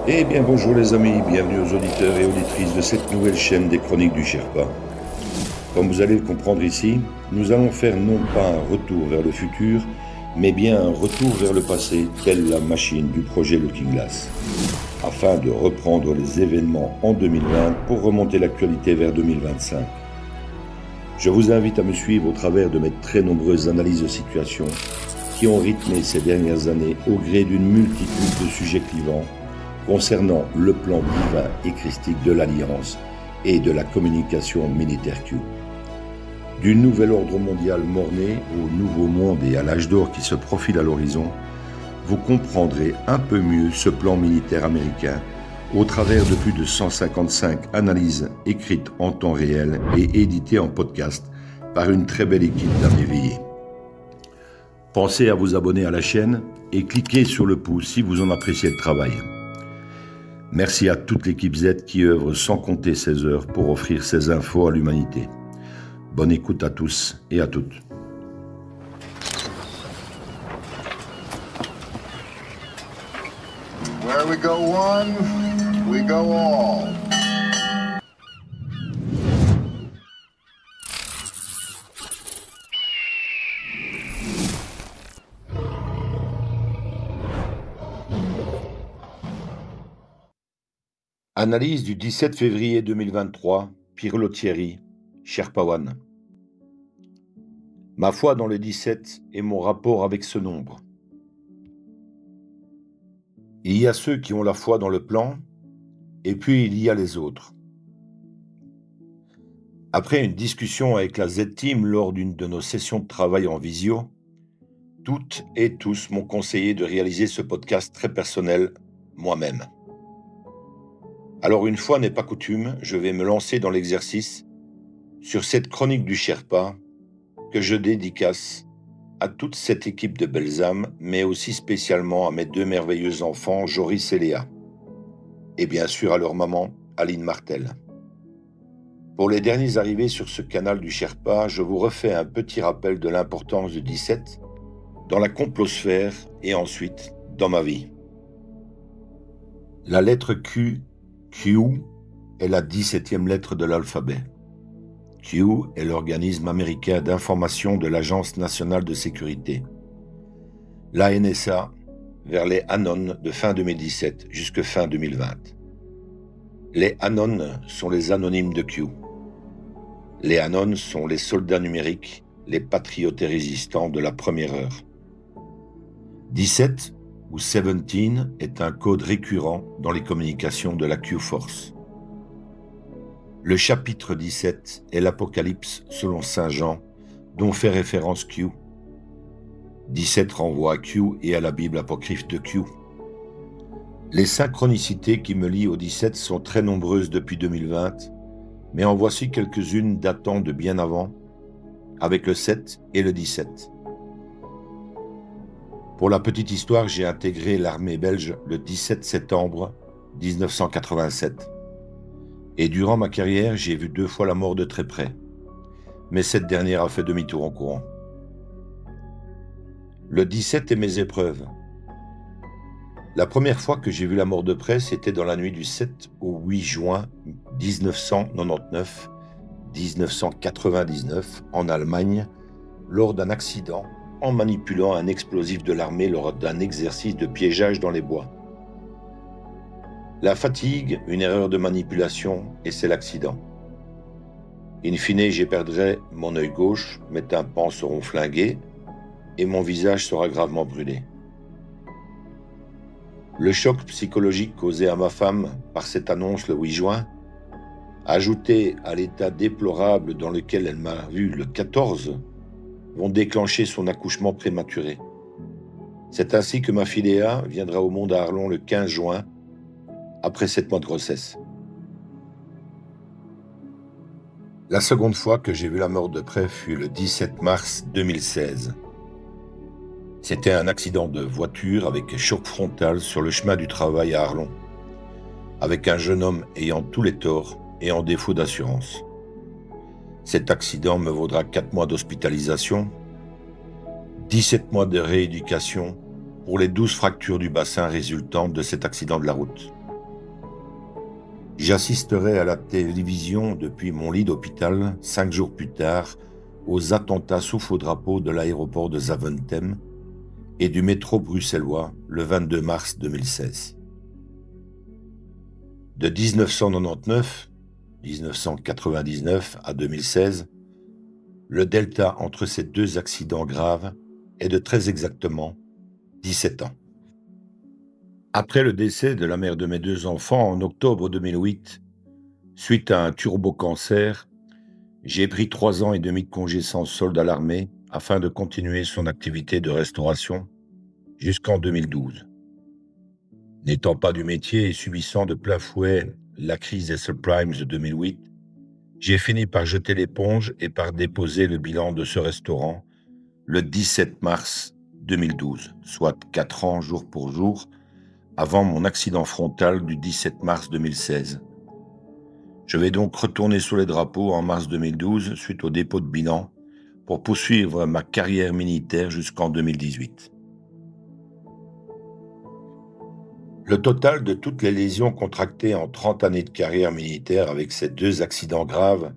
Eh bien bonjour les amis, bienvenue aux auditeurs et auditrices de cette nouvelle chaîne des Chroniques du Sherpa. Comme vous allez le comprendre ici, nous allons faire non pas un retour vers le futur, mais bien un retour vers le passé, telle la machine du projet Looking Glass, afin de reprendre les événements en 2020 pour remonter l'actualité vers 2025. Je vous invite à me suivre au travers de mes très nombreuses analyses de situation qui ont rythmé ces dernières années au gré d'une multitude de sujets clivants concernant le plan divin et christique de l'Alliance et de la communication militaire Q. Du nouvel ordre mondial mort-né au nouveau monde et à l'âge d'or qui se profile à l'horizon, vous comprendrez un peu mieux ce plan militaire américain au travers de plus de 155 analyses écrites en temps réel et éditées en podcast par une très belle équipe d'âmes éveillées. Pensez à vous abonner à la chaîne et cliquez sur le pouce si vous en appréciez le travail. Merci à toute l'équipe Z qui œuvre sans compter ses heures pour offrir ces infos à l'humanité. Bonne écoute à tous et à toutes. Where we go one, we go all. Analyse du 17 février 2023, Pirlo Thierry, Sherpa One. Ma foi dans le 17 et mon rapport avec ce nombre. Il y a ceux qui ont la foi dans le plan, et puis il y a les autres. Après une discussion avec la Z-Team lors d'une de nos sessions de travail en visio, toutes et tous m'ont conseillé de réaliser ce podcast très personnel moi-même. Alors une fois n'est pas coutume, je vais me lancer dans l'exercice sur cette chronique du Sherpa que je dédicace à toute cette équipe de belles âmes, mais aussi spécialement à mes deux merveilleux enfants, Joris et Léa, et bien sûr à leur maman, Aline Martel. Pour les derniers arrivés sur ce canal du Sherpa, je vous refais un petit rappel de l'importance du 17 dans la complosphère et ensuite dans ma vie. La lettre Q est la 17e lettre de l'alphabet. Q est l'organisme américain d'information de l'Agence nationale de sécurité. La NSA vers les Anon de fin 2017 jusque fin 2020. Les Anon sont les anonymes de Q. Les Anon sont les soldats numériques, les patriotes et résistants de la première heure. 17 ou 17 est un code récurrent dans les communications de la Q-Force. Le chapitre 17 est l'Apocalypse selon Saint Jean, dont fait référence Q. 17 renvoie à Q et à la Bible apocryphe de Q. Les synchronicités qui me lient au 17 sont très nombreuses depuis 2020, mais en voici quelques-unes datant de bien avant, avec le 7 et le 17. Pour la petite histoire, j'ai intégré l'armée belge le 17 septembre 1987. Et durant ma carrière, j'ai vu 2 fois la mort de très près. Mais cette dernière a fait demi-tour en courant. Le 17 est mes épreuves. La première fois que j'ai vu la mort de près, c'était dans la nuit du 7 au 8 juin 1999 en Allemagne, lors d'un accident en manipulant un explosif de l'armée lors d'un exercice de piégeage dans les bois. La fatigue, une erreur de manipulation, et c'est l'accident. In fine, j'y perdrai mon œil gauche, mes tympans seront flingués, et mon visage sera gravement brûlé. Le choc psychologique causé à ma femme par cette annonce le 8 juin, ajouté à l'état déplorable dans lequel elle m'a vu le 14, vont déclencher son accouchement prématuré. C'est ainsi que ma fille Léa viendra au monde à Arlon le 15 juin, après 7 mois de grossesse. La seconde fois que j'ai vu la mort de près fut le 17 mars 2016. C'était un accident de voiture avec choc frontal sur le chemin du travail à Arlon, avec un jeune homme ayant tous les torts et en défaut d'assurance. Cet accident me vaudra 4 mois d'hospitalisation, 17 mois de rééducation pour les 12 fractures du bassin résultantes de cet accident de la route. J'assisterai à la télévision depuis mon lit d'hôpital, 5 jours plus tard, aux attentats sous faux drapeau de l'aéroport de Zaventem et du métro bruxellois le 22 mars 2016. De 1999 à 2016, le delta entre ces deux accidents graves est de très exactement 17 ans. Après le décès de la mère de mes 2 enfants en octobre 2008, suite à un turbocancer, j'ai pris 3 ans et demi de congé sans solde à l'armée afin de continuer son activité de restauration jusqu'en 2012. N'étant pas du métier et subissant de plein fouet la crise des subprimes de 2008, j'ai fini par jeter l'éponge et par déposer le bilan de ce restaurant le 17 mars 2012, soit 4 ans jour pour jour, avant mon accident frontal du 17 mars 2016. Je vais donc retourner sous les drapeaux en mars 2012 suite au dépôt de bilan pour poursuivre ma carrière militaire jusqu'en 2018. Le total de toutes les lésions contractées en 30 années de carrière militaire avec ces 2 accidents graves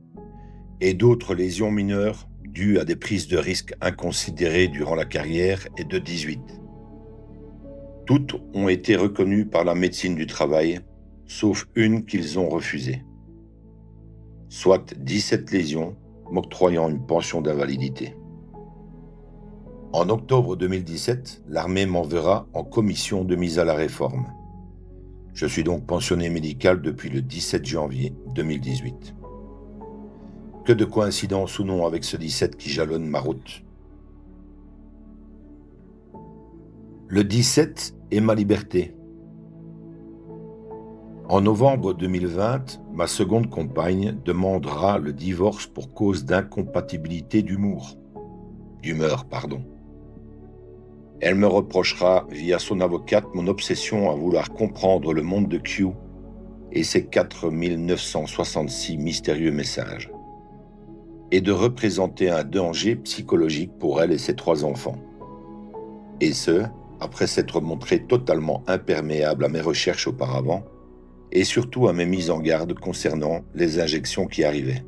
et d'autres lésions mineures dues à des prises de risques inconsidérées durant la carrière est de 18. Toutes ont été reconnues par la médecine du travail, sauf une qu'ils ont refusée. Soit 17 lésions, m'octroyant une pension d'invalidité. En octobre 2017, l'armée m'enverra en commission de mise à la réforme. Je suis donc pensionné médical depuis le 17 janvier 2018. Que de coïncidences ou non avec ce 17 qui jalonne ma route. Le 17 est ma liberté. En novembre 2020, ma seconde compagne demandera le divorce pour cause d'incompatibilité d'humeur. Elle me reprochera via son avocate mon obsession à vouloir comprendre le monde de Q et ses 4966 mystérieux messages, et de représenter un danger psychologique pour elle et ses 3 enfants. Et ce, après s'être montré totalement imperméable à mes recherches auparavant, et surtout à mes mises en garde concernant les injections qui arrivaient.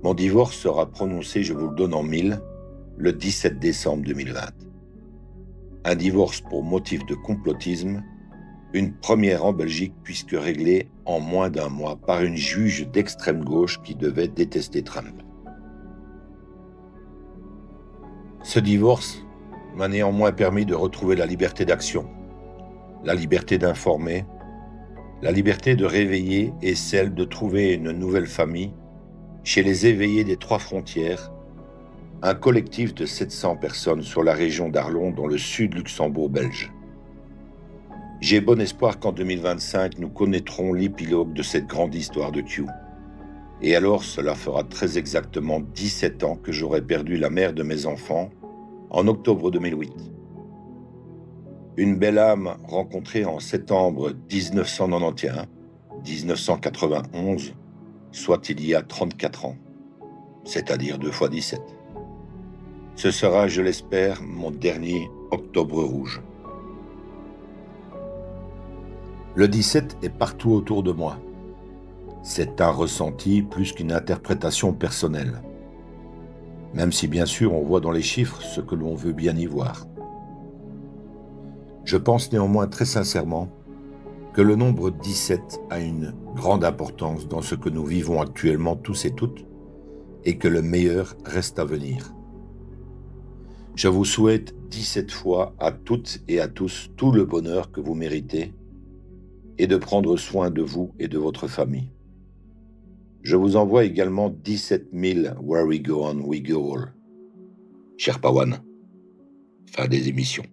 Mon divorce sera prononcé, je vous le donne en 1000, le 17 décembre 2020. Un divorce pour motif de complotisme, une première en Belgique puisque réglée en moins d'1 mois par une juge d'extrême gauche qui devait détester Trump. Ce divorce m'a néanmoins permis de retrouver la liberté d'action, la liberté d'informer, la liberté de réveiller et celle de trouver une nouvelle famille chez les éveillés des 3 frontières, un collectif de 700 personnes sur la région d'Arlon dans le sud Luxembourg belge. J'ai bon espoir qu'en 2025, nous connaîtrons l'épilogue de cette grande histoire de Q. Et alors, cela fera très exactement 17 ans que j'aurai perdu la mère de mes enfants en octobre 2008. Une belle âme rencontrée en septembre 1991, soit il y a 34 ans, c'est-à-dire 2 fois 17. Ce sera, je l'espère, mon dernier Octobre rouge. Le 17 est partout autour de moi. C'est un ressenti plus qu'une interprétation personnelle. Même si bien sûr on voit dans les chiffres ce que l'on veut bien y voir. Je pense néanmoins très sincèrement que le nombre 17 a une grande importance dans ce que nous vivons actuellement tous et toutes et que le meilleur reste à venir. Je vous souhaite 17 fois à toutes et à tous tout le bonheur que vous méritez et de prendre soin de vous et de votre famille. Je vous envoie également 17 000 Where We Go On, We Go All. Cher Pawan, fin des émissions.